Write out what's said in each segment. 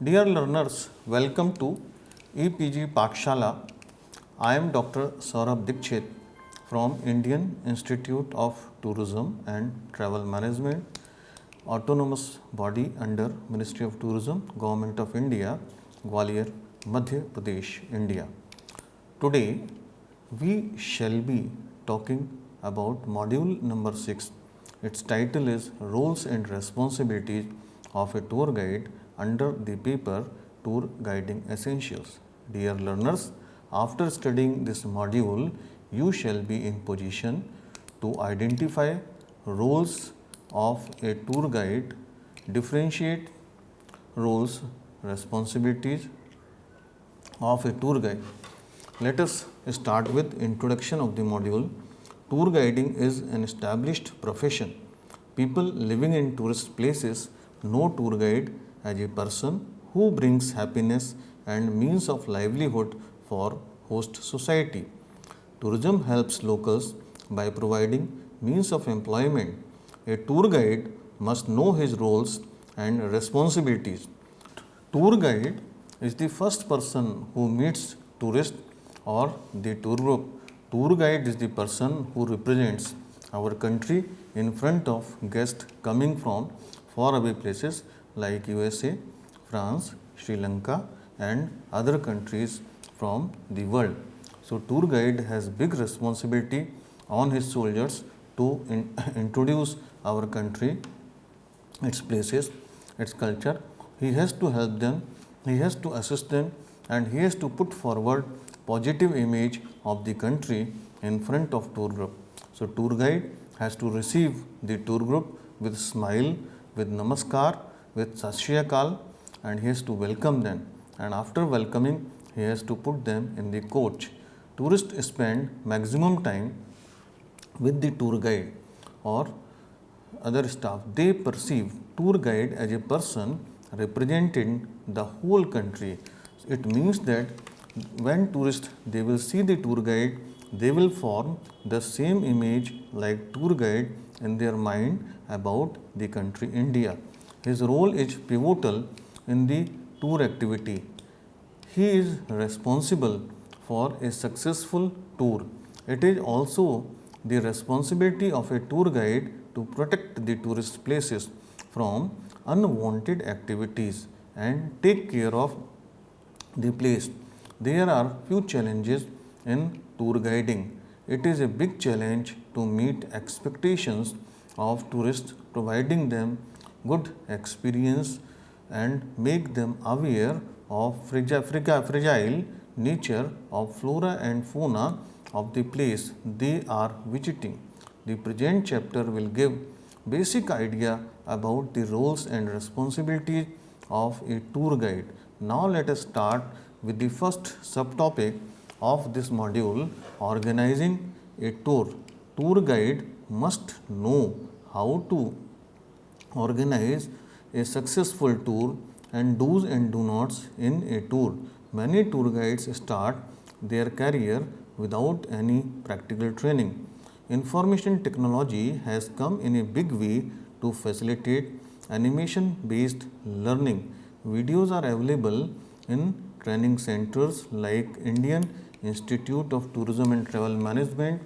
Dear learners, welcome to EPG Pathshala. I am Dr. Saurabh Dikshit from Indian Institute of Tourism and Travel Management, autonomous body under Ministry of Tourism, Government of India, Gwalior, Madhya Pradesh, India. Today we shall be talking about module number 6. Its title is Roles and Responsibilities of a Tour Guide under the paper Tour Guiding Essentials. Dear learners, after studying this module, you shall be in position to identify roles of a tour guide, differentiate roles, responsibilities of a tour guide. Let us start with introduction of the module. Tour guiding is an established profession. People living in tourist places know tour guide as a person who brings happiness and means of livelihood for host society. Tourism helps locals by providing means of employment. A tour guide must know his roles and responsibilities. Tour guide is the first person who meets tourist or the tour group. Tour guide is the person who represents our country in front of guests coming from faraway places like USA, France, Sri Lanka and other countries from the world. So tour guide has big responsibility on his shoulders to introduce our country, its places, its culture. He has to help them, he has to assist them and he has to put forward positive image of the country in front of tour group. So tour guide has to receive the tour group with smile, with namaskar, with sat shri akal and he has to welcome them, and after welcoming he has to put them in the coach. Tourists spend maximum time with the tour guide or other staff. They perceive tour guide as a person representing the whole country. It means that when tourists they will see the tour guide, they will form the same image like tour guide in their mind about the country India. His role is pivotal in the tour activity. He is responsible for a successful tour. It is also the responsibility of a tour guide to protect the tourist places from unwanted activities and take care of the place. There are few challenges in tour guiding. It is a big challenge to meet expectations of tourists, providing them good experience and make them aware of fragile nature of flora and fauna of the place they are visiting. The present chapter will give basic idea about the roles and responsibilities of a tour guide. Now let us start with the first subtopic of this module, organizing a tour. Tour guide must know how to organize a successful tour and do's and do nots in a tour. Many tour guides start their career without any practical training. Information technology has come in a big way to facilitate animation based learning. Videos are available in training centers like Indian Institute of Tourism and Travel Management,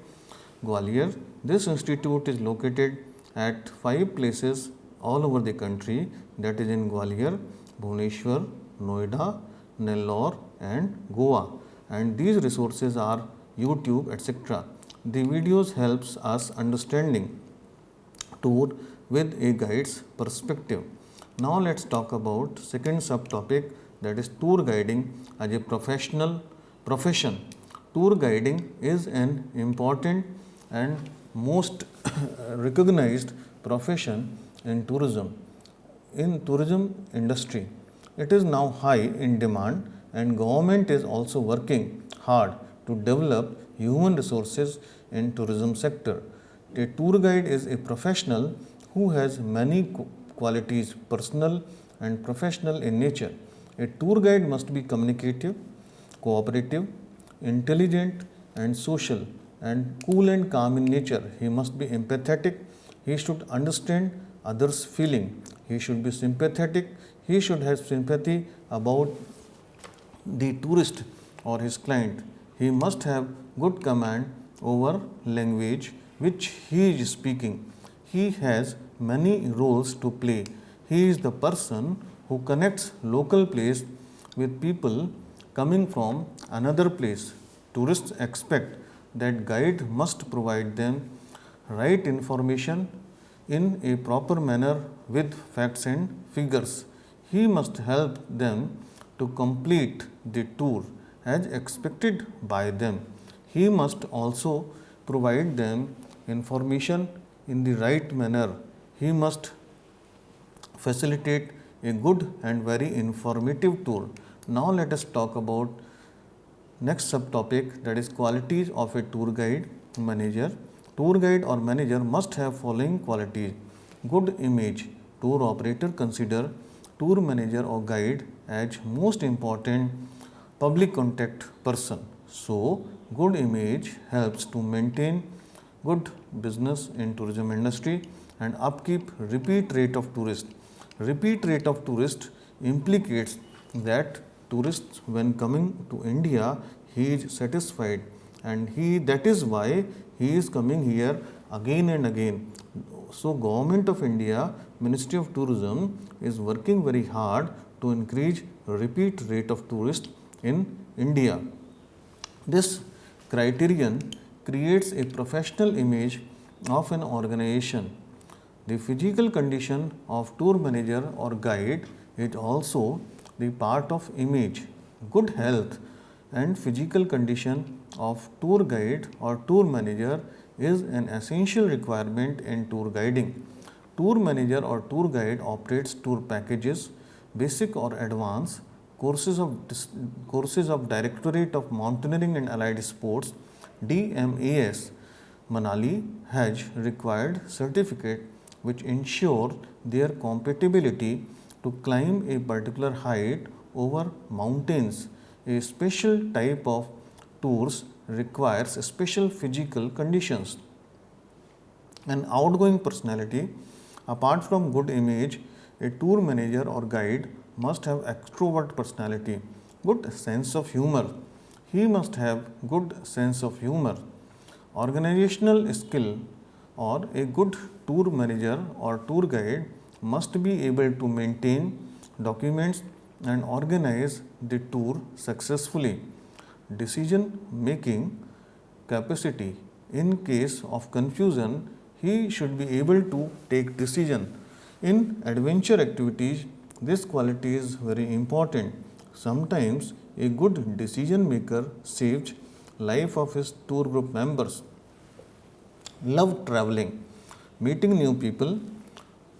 Gwalior. This institute is located at 5 places all over the country, that is in Gwalior, Bhubaneswar, Noida, Nellore and Goa, and these resources are YouTube etc. The videos helps us understanding tour with a guide's perspective. Now let's talk about second subtopic, that is tour guiding as a profession. Tour guiding is an important and most recognized profession in tourism. In tourism industry, it is now high in demand and government is also working hard to develop human resources in tourism sector. A tour guide is a professional who has many qualities, personal and professional in nature. A tour guide must be communicative, cooperative, intelligent and social, and cool and calm in nature. He must be empathetic. He should understand others' feeling. He should be sympathetic. He should have sympathy about the tourist or his client. He must have good command over language which he is speaking. He has many roles to play. He is the person who connects local place with people coming from another place. Tourists expect that guide must provide them right information in a proper manner with facts and figures. He must help them to complete the tour as expected by them. He must also provide them information in the right manner. He must facilitate a good and very informative tour. Now let us talk about next subtopic, that is qualities of a tour guide manager. Tour guide or manager must have following qualities: good image. Tour operator consider tour manager or guide as most important public contact person. So good image helps to maintain good business in tourism industry and upkeep repeat rate of tourists. Repeat rate of tourists implicates that tourists when coming to India, he is satisfied and that is why he is coming here again and again. So Government of India, Ministry of Tourism is working very hard to increase repeat rate of tourists in India. This criterion creates a professional image of an organization. The physical condition of tour manager or guide is also the part of image. Good health and physical condition of tour guide or tour manager is an essential requirement in tour guiding. Tour manager or tour guide operates tour packages, basic or advanced, courses of Directorate of Mountaineering and Allied Sports, DMAS, Manali Hajj required certificate which ensure their compatibility to climb a particular height over mountains. A special type of tours requires special physical conditions. An outgoing personality, apart from good image, a tour manager or guide must have extrovert personality, good sense of humor. He must have good sense of humor. Organizational skill, or a good tour manager or tour guide must be able to maintain documents and organize the tour successfully. Decision making capacity, in case of confusion, he should be able to take decision. In adventure activities, this quality is very important. Sometimes a good decision maker saves life of his tour group members. Love traveling, meeting new people.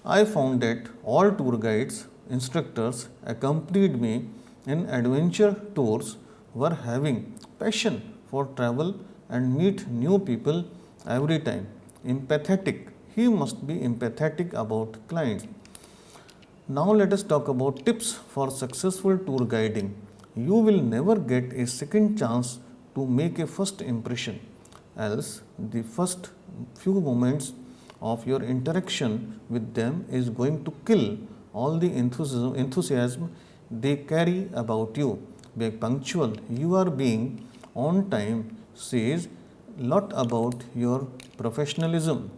I found that all tour guides, instructors accompanied me in adventure tours were having passion for travel and meet new people every time. Empathetic. He must be empathetic about clients. Now let us talk about tips for successful tour guiding. You will never get a second chance to make a first impression, else the first few moments of your interaction with them is going to kill all the enthusiasm they carry about you. Being punctual, you are being on time says lot about your professionalism.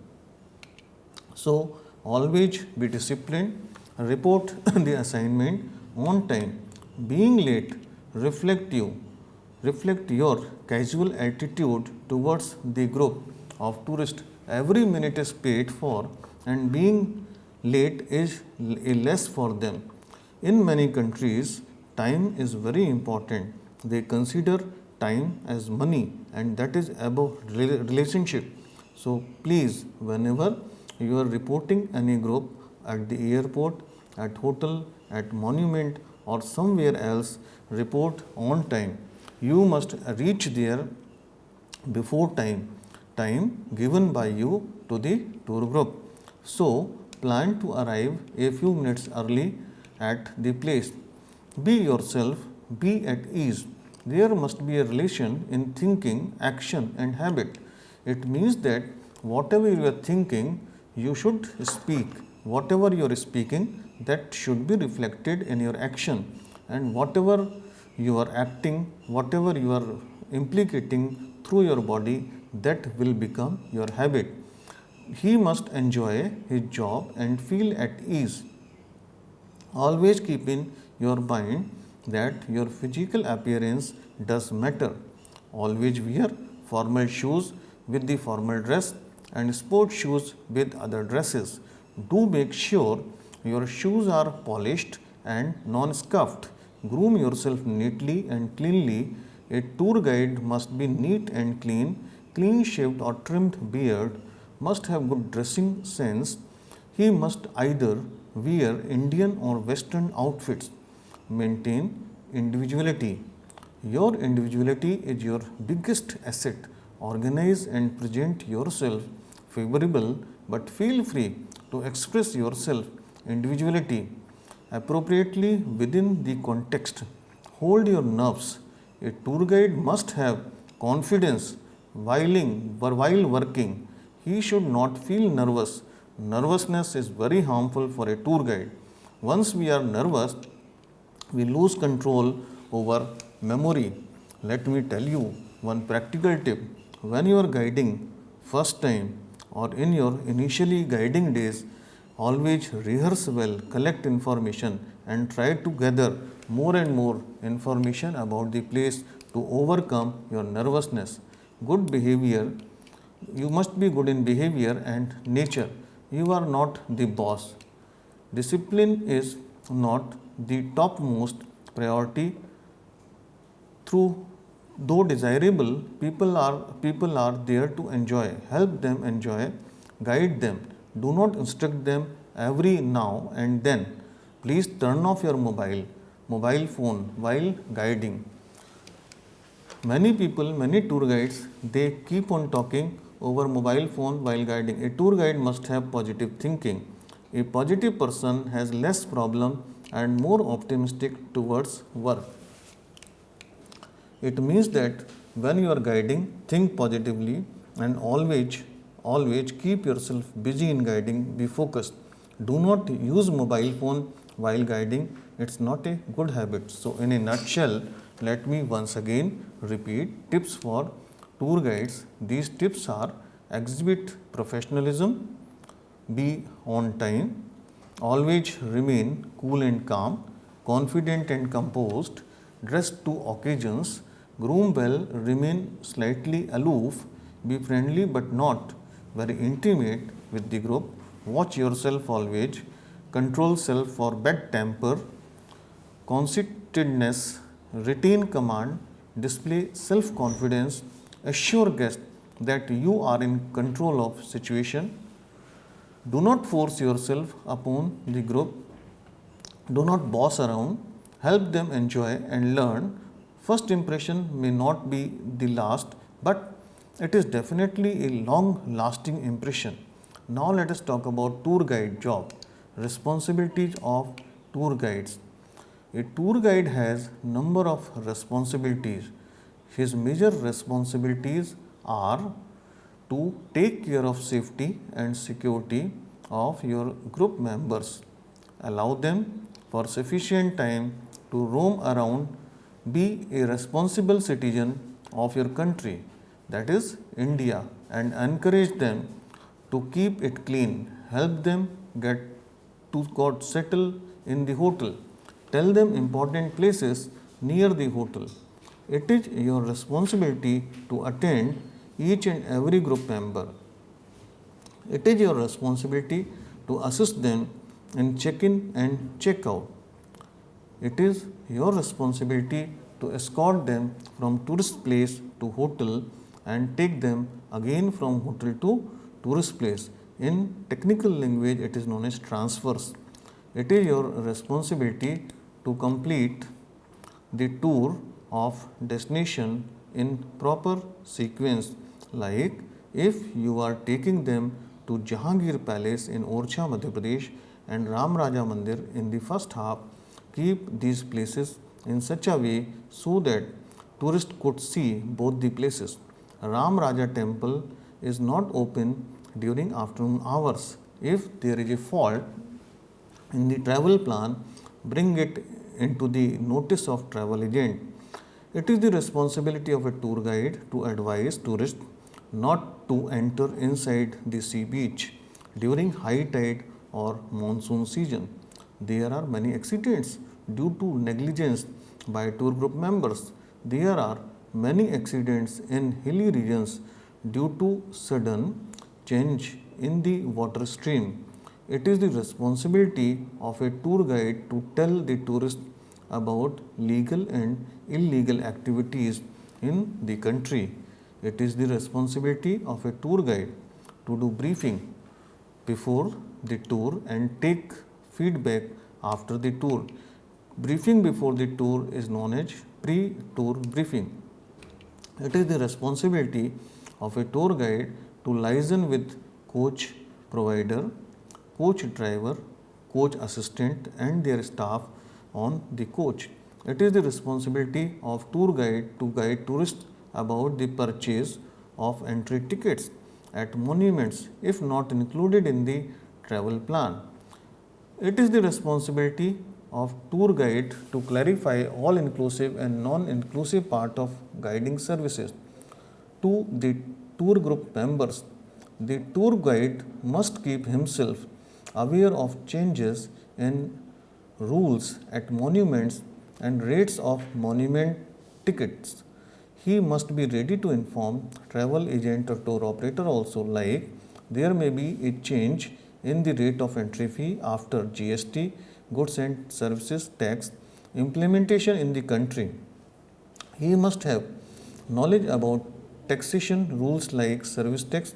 So always be disciplined, report the assignment on time. Being late reflect your casual attitude towards the group of tourists. Every minute is paid for and being late is a less for them. In many countries, time is very important. They consider time as money and that is above relationship. So please, whenever you are reporting any group at the airport, at hotel, at monument or somewhere else, report on time. You must reach there before time given by you to the tour group. So plan to arrive a few minutes early at the place. Be yourself, be at ease. There must be a relation in thinking, action and habit. It means that whatever you are thinking, you should speak. whatever you are speaking, that should be reflected in your action, and whatever you are acting, whatever you are implicating through your body, that will become your habit. He must enjoy his job and feel at ease. Always keep in your mind that your physical appearance does matter. Always wear formal shoes with the formal dress and sport shoes with other dresses. Do make sure your shoes are polished and non-scuffed. Groom yourself neatly and cleanly. A tour guide must be neat and clean shaved or trimmed beard, must have good dressing sense. He must either wear Indian or Western outfits. Maintain individuality. Your individuality is your biggest asset. Organize and present yourself favorable, but feel free to express yourself individuality appropriately within the context. Hold your nerves. A tour guide must have confidence while working. He should not feel nervous. Nervousness is very harmful for a tour guide. Once we are nervous, we lose control over memory. Let me tell you one practical tip. When you are guiding first time or in your initially guiding days, always rehearse well, collect information and try to gather more and more information about the place to overcome your nervousness. Good behavior, you must be good in behavior and nature. You are not the boss. Discipline is not the topmost priority. Through though desirable, people are there to enjoy. Help them enjoy, guide them. Do not instruct them every now and then. Please turn off your mobile phone while guiding. Many people, many tour guides, they keep on talking over mobile phone while guiding. A tour guide must have positive thinking. A positive person has less problem and more optimistic towards work. It means that when you are guiding, think positively and always keep yourself busy in guiding, be focused. Do not use mobile phone while guiding. It's not a good habit. So in a nutshell, let me once again repeat tips for tour guides. These tips are: exhibit professionalism, be on time, always remain cool and calm, confident and composed, dress to occasions, groom well, remain slightly aloof, be friendly but not very intimate with the group, watch yourself always, control self for bad temper, conceitedness, retain command, display self confidence, assure guests that you are in control of situation. Do not force yourself upon the group. Do not boss around. Help them enjoy and learn. First impression may not be the last, but it is definitely a long lasting impression. Now let us talk about tour guide job. Responsibilities of tour guides. A tour guide has number of responsibilities. His major responsibilities are to take care of safety and security of your group members. Allow them for sufficient time to roam around. Be a responsible citizen of your country, that is India, and encourage them to keep it clean. Help them got settled in the hotel. Tell them important places near the hotel. It is your responsibility to attend each and every group member. It is your responsibility to assist them in check-in and check-out. It is your responsibility to escort them from tourist place to hotel and take them again from hotel to tourist place. In technical language, it is known as transfers. It is your responsibility to complete the tour of destination in proper sequence. Like if you are taking them to Jahangir Palace in Orchha, Madhya Pradesh and Ram Raja Mandir in the first half, keep these places in such a way so that tourists could see both the places. Ram Raja temple is not open during afternoon hours. If there is a fault in the travel plan, bring it into the notice of travel agent. It is the responsibility of a tour guide to advise tourists not to enter inside the sea beach during high tide or monsoon season. There are many accidents due to negligence by tour group members. There are many accidents in hilly regions due to sudden change in the water stream. It is the responsibility of a tour guide to tell the tourist about legal and illegal activities in the country. It is the responsibility of a tour guide to do briefing before the tour and take feedback after the tour. Briefing before the tour is known as pre-tour briefing. It is the responsibility of a tour guide to liaison with coach provider, coach driver, coach assistant and their staff on the coach. It is the responsibility of tour guide to guide tourists about the purchase of entry tickets at monuments if not included in the travel plan. It is the responsibility of tour guide to clarify all inclusive and non-inclusive part of guiding services to the tour group members. The tour guide must keep himself aware of changes in rules at monuments and rates of monument tickets. He must be ready to inform travel agent or tour operator also, like there may be a change in the rate of entry fee after GST, goods and services tax implementation in the country. He must have knowledge about taxation rules like service tax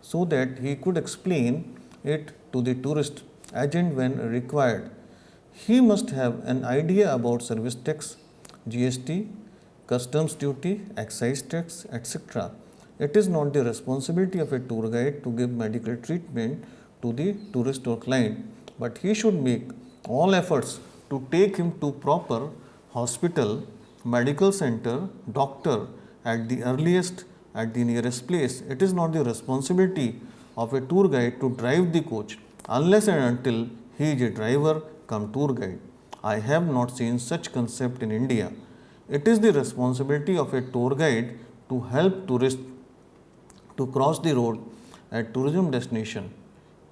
so that he could explain it to the tourist agent when required. He must have an idea about service tax, GST, customs duty, excise tax, etc. It is not the responsibility of a tour guide to give medical treatment to the tourist or client, but he should make all efforts to take him to proper hospital, medical center, doctor at the earliest at the nearest place. It is not the responsibility of a tour guide to drive the coach unless and until he is a driver come tour guide. I have not seen such concept in India. It is the responsibility of a tour guide to help tourists to cross the road at tourism destination.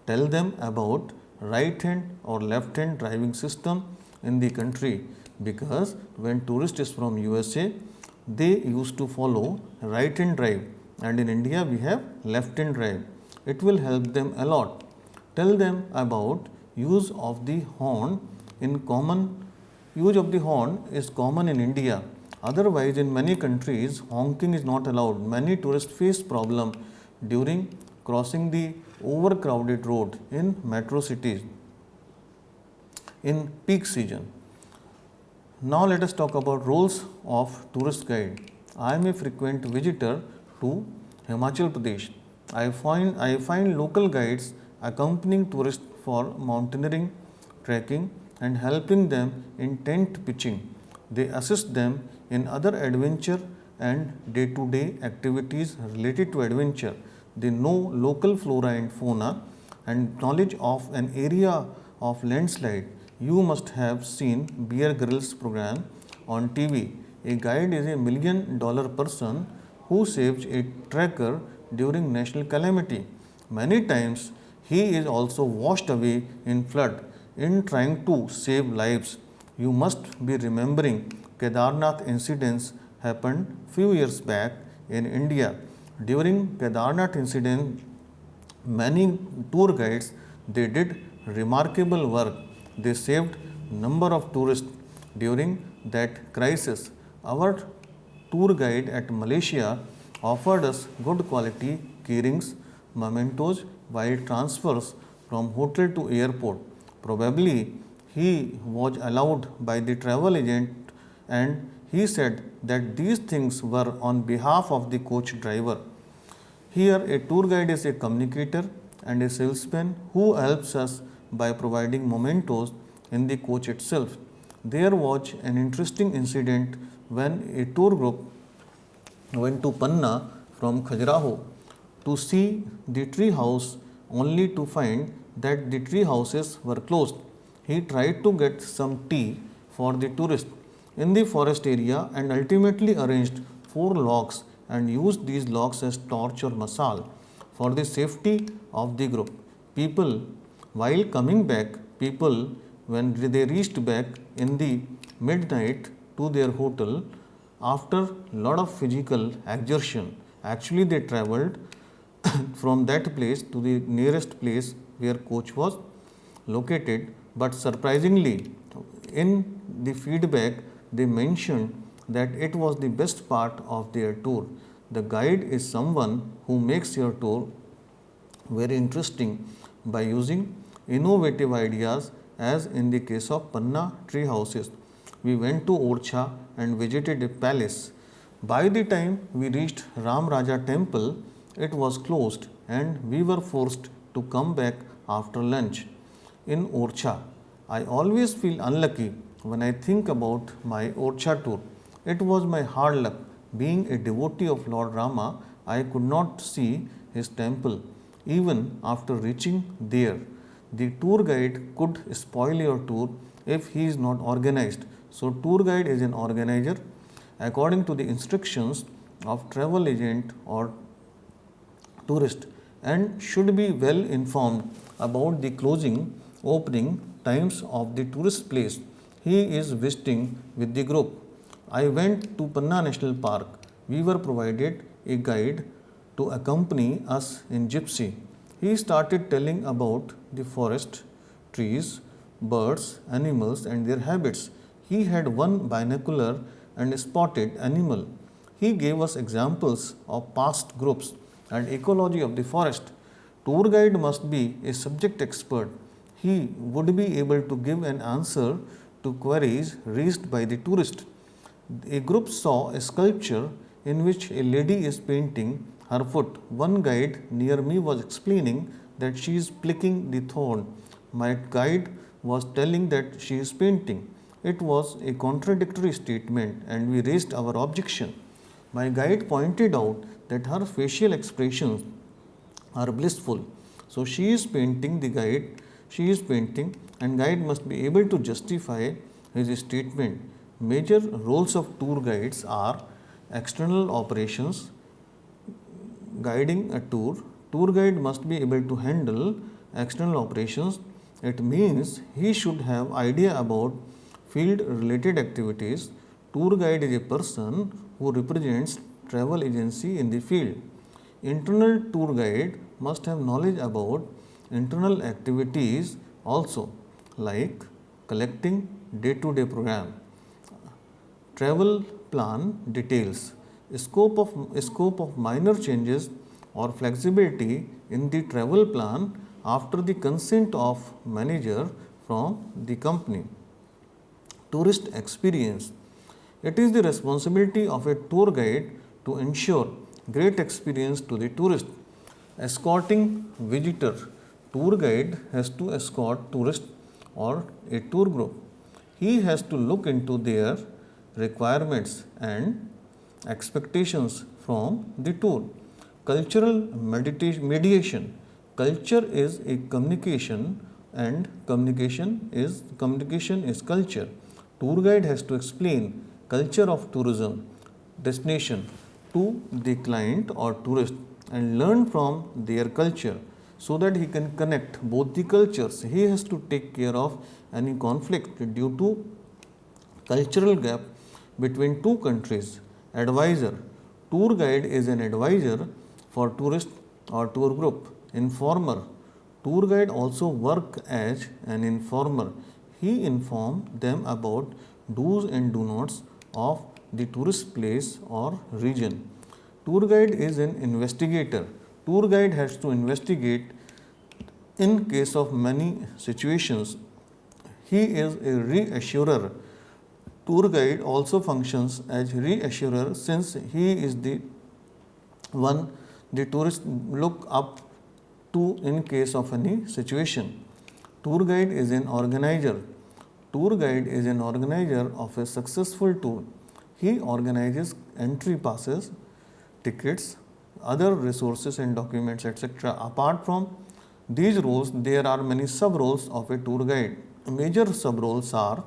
Tell them about right hand or left hand driving system in the country, because when tourist is from USA, they used to follow right hand drive, and in India we have left hand drive. It will help them a lot. Tell them about use of the horn in common. Use of the horn is common in India. Otherwise, in many countries, honking is not allowed. Many tourists face problem during crossing the overcrowded road in metro cities in peak season. Now let us talk about roles of tourist guide. I am a frequent visitor to Himachal Pradesh. I find local guides accompanying tourists for mountaineering, trekking and helping them in tent pitching. They assist them in other adventure and day-to-day activities related to adventure. They know local flora and fauna and knowledge of an area of landslide. You must have seen Bear Grylls program on TV. A guide is $1 million person who saves a trekker during national calamity. Many times he is also washed away in flood in trying to save lives. You must be remembering Kedarnath incidents happened few years back in India. During Kedarnath incident, many tour guides they did remarkable work. They saved number of tourists during that crisis. Our tour guide at Malaysia offered us good quality keyrings, mementos while transfers from hotel to airport. Probably he was allowed by the travel agent, and he said that these things were on behalf of the coach driver. Here, a tour guide is a communicator and a salesman who helps us by providing mementos in the coach itself. There was an interesting incident when a tour group went to Panna from Khajuraho to see the tree house only to find that the tree houses were closed. He tried to get some tea for the tourists in the forest area and ultimately arranged 4 logs and used these logs as torch or masal for the safety of the group. People, while coming back, people, when they reached back in the midnight to their hotel after lot of physical exertion, actually they traveled from that place to the nearest place where coach was located, but surprisingly in the feedback they mentioned that it was the best part of their tour. The guide is someone who makes your tour very interesting by using innovative ideas, as in the case of Panna tree houses. We went to Orcha and visited a palace. By the time we reached Ram Raja temple, it was closed and we were forced to come back after lunch. In Orcha, I always feel unlucky when I think about my Orcha tour. It was my hard luck. Being a devotee of Lord Rama, I could not see his temple even after reaching there. The tour guide could spoil your tour if he is not organized. So, tour guide is an organizer according to the instructions of travel agent or tourist and should be well informed about the closing, opening times of the tourist place he is visiting with the group. I went to Panna National Park. We were provided a guide to accompany us in gypsy. He started telling about the forest, trees, birds, animals and their habits. He had one binocular and spotted animal. He gave us examples of past groups and ecology of the forest. Tour guide must be a subject expert. He would be able to give an answer to queries raised by the tourist. A group saw a sculpture in which a lady is painting her foot. One guide near me was explaining that she is picking the thorn. My guide was telling that she is painting. It was a contradictory statement and we raised our objection. My guide pointed out that her facial expressions are blissful. So she is painting, she is painting and guide must be able to justify his statement. Major roles of tour guides are external operations, guiding a tour. Tour guide must be able to handle external operations. It means he should have idea about field related activities. Tour guide is a person who represents travel agency in the field. Internal tour guide must have knowledge about internal activities also, like collecting day-to-day program, travel plan details, scope of minor changes or flexibility in the travel plan after the consent of manager from the company. Tourist experience. It is the responsibility of a tour guide to ensure great experience to the tourist. Escorting visitor. Tour guide has to escort tourist or a tour group. He has to look into their requirements and expectations from the tour. Cultural mediation. Culture is a communication and communication is culture. Tour guide has to explain culture of tourism destination to the client or tourist and learn from their culture so that he can connect both the cultures. He has to take care of any conflict due to cultural gap between two countries. Advisor. Tour guide is an advisor for tourist or tour group. Informer. Tour guide also work as an informer. He inform them about do's and do nots of the tourist place or region. Tour guide is an investigator. Tour guide has to investigate in case of many situations. He is a reassurer. Tour guide also functions as reassurer since he is the one the tourist look up to in case of any situation. Tour guide is an organizer. Tour guide is an organizer of a successful tour. He organizes entry passes, tickets, other resources and documents, etc. Apart from These roles, there are many sub roles of a tour guide. Major sub roles are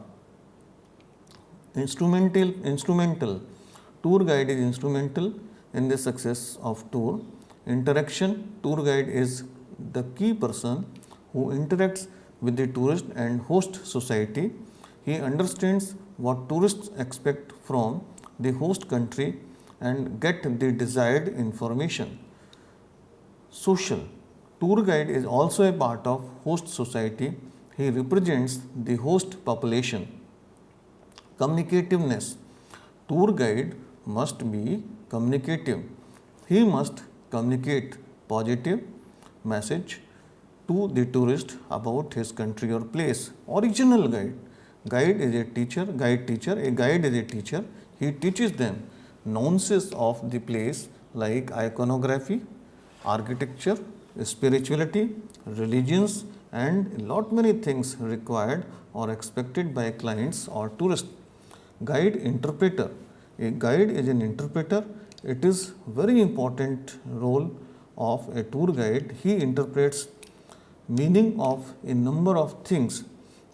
instrumental. Tour guide is instrumental in the success of tour. Interaction, tour guide is the key person who interacts with the tourist and host society. He understands what tourists expect from the host country and get the desired information. Social, tour guide is also a part of host society. He represents the host population. Communicativeness, tour guide must be communicative. He must communicate positive message to the tourist about his country or place. Original guide, guide is a teacher, a guide is a teacher. He teaches them nuances of the place like iconography, architecture, spirituality, religions, and a lot many things required or expected by clients or tourists. Guide, interpreter, a guide is an interpreter. It is very important role of a tour guide. He interprets meaning of a number of things.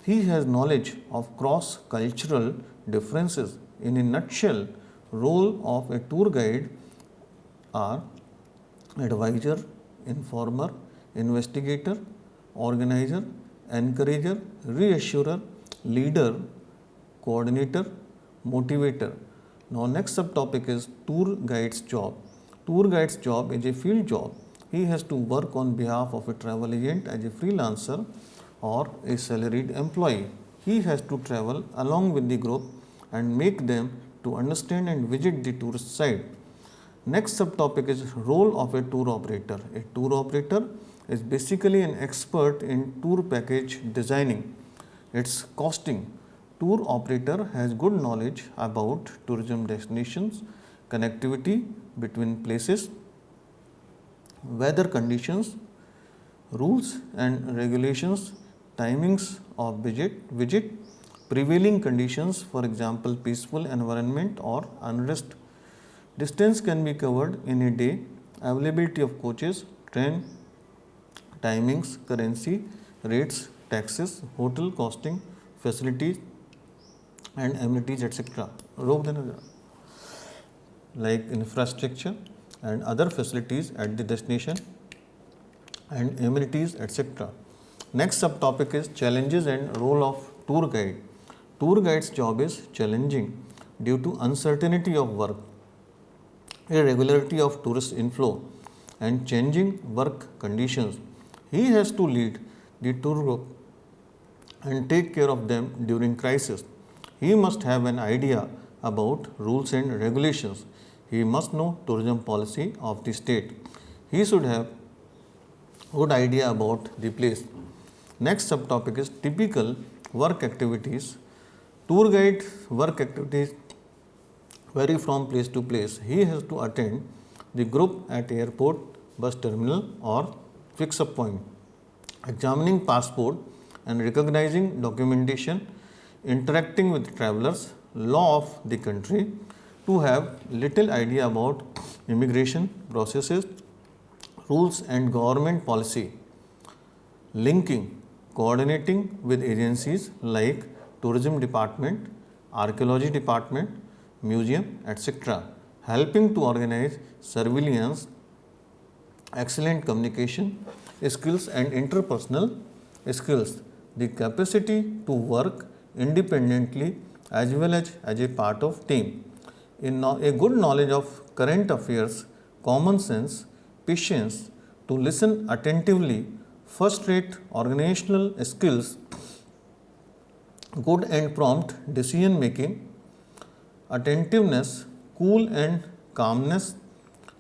He has knowledge of cross cultural differences. In a nutshell, role of a tour guide are advisor, informer, investigator, organizer, encourager, reassurer, leader, coordinator, motivator. Now next subtopic is tour guide's job. Tour guide's job is a field job. He has to work on behalf of a travel agent as a freelancer or a salaried employee. He has to travel along with the group and make them to understand and visit the tourist site. Next subtopic is role of a tour operator. A tour operator is basically an expert in tour package designing, its costing. Tour operator has good knowledge about tourism destinations, connectivity between places, weather conditions, rules and regulations, timings of visit, prevailing conditions, for example, peaceful environment or unrest. Distance can be covered in a day, availability of coaches, train, timings, currency, rates, taxes, hotel costing, facilities and amenities, etc. Like infrastructure and other facilities at the destination and amenities, etc. Next subtopic is challenges and role of tour guide. Tour guide's job is challenging due to uncertainty of work, irregularity of tourist inflow, and changing work conditions. He has to lead the tour group and take care of them during crisis. He must have an idea about rules and regulations. He must know tourism policy of the state. He should have good idea about the place. Next subtopic is typical work activities. Tour guide work activities vary from place to place. He has to attend the group at airport, bus terminal or fix-up point, examining passport and recognizing documentation, interacting with travelers, law of the country, to have little idea about immigration processes, rules and government policy, linking, coordinating with agencies like tourism department, archaeology department, museum, etc., helping to organize surveillance, excellent communication skills and interpersonal skills, the capacity to work independently as well as a part of team. A good knowledge of current affairs, common sense, patience, to listen attentively, first-rate organizational skills, good and prompt decision making, attentiveness, cool and calmness,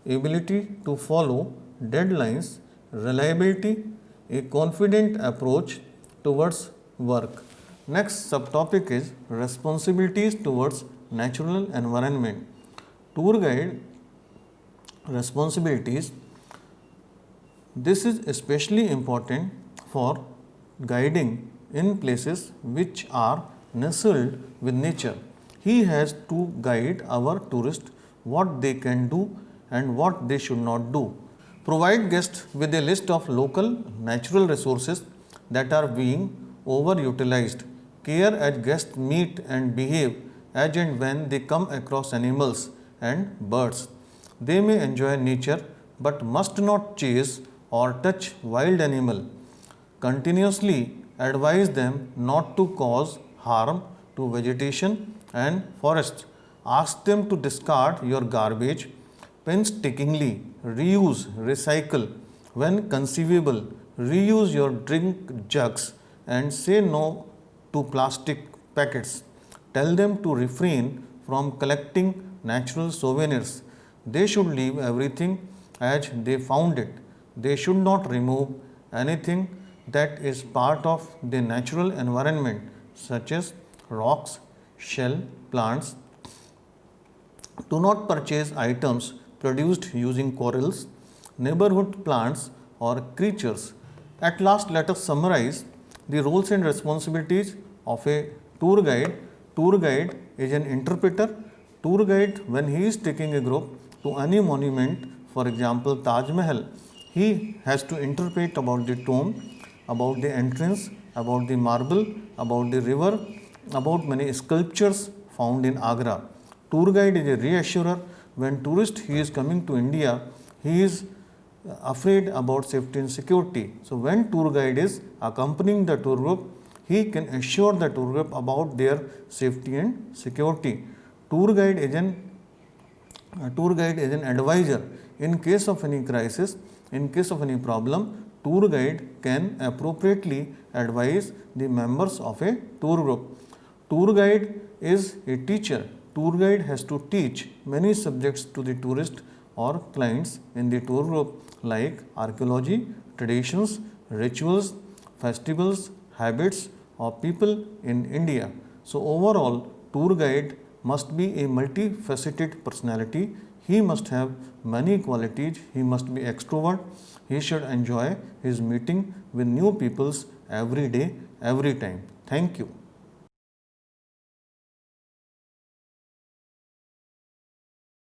ability to follow deadlines, reliability, a confident approach towards work. Next subtopic is responsibilities towards natural environment. Tour guide responsibilities. This is especially important for guiding in places which are nestled with nature. He has to guide our tourists what they can do and what they should not do. Provide guests with a list of local natural resources that are being overutilized. Care as guests meet and behave as and when they come across animals and birds. They may enjoy nature but must not chase or touch wild animal. Continuously advise them not to cause harm to vegetation and forests. Ask them to discard your garbage painstakingly, reuse, recycle when conceivable, reuse your drink jugs and say no to plastic packets. Tell them to refrain from collecting natural souvenirs. They should leave everything as they found it. They should not remove anything that is part of the natural environment, such as rocks, shell, plants. Do not purchase items produced using corals, neighborhood plants, or creatures. At last, let us summarize the roles and responsibilities of a tour guide. Tour guide is an interpreter. Tour guide, when he is taking a group to any monument, for example, Taj Mahal, he has to interpret about the tomb, about the entrance, about the marble, about the river, about many sculptures found in Agra. Tour guide is a reassurer. When tourist he is coming to India, he is afraid about safety and security. So when tour guide is accompanying the tour group, he can assure the tour group about their safety and security. Tour guide is an advisor. In case of any crisis, in case of any problem, tour guide can appropriately advise the members of a tour group. Tour guide is a teacher. Tour guide has to teach many subjects to the tourist or clients in the tour group like archaeology, traditions, rituals, festivals, habits of people in India. So overall, tour guide must be a multifaceted personality. He must have many qualities. He must be extrovert. He should enjoy his meeting with new peoples every day, every time. Thank you.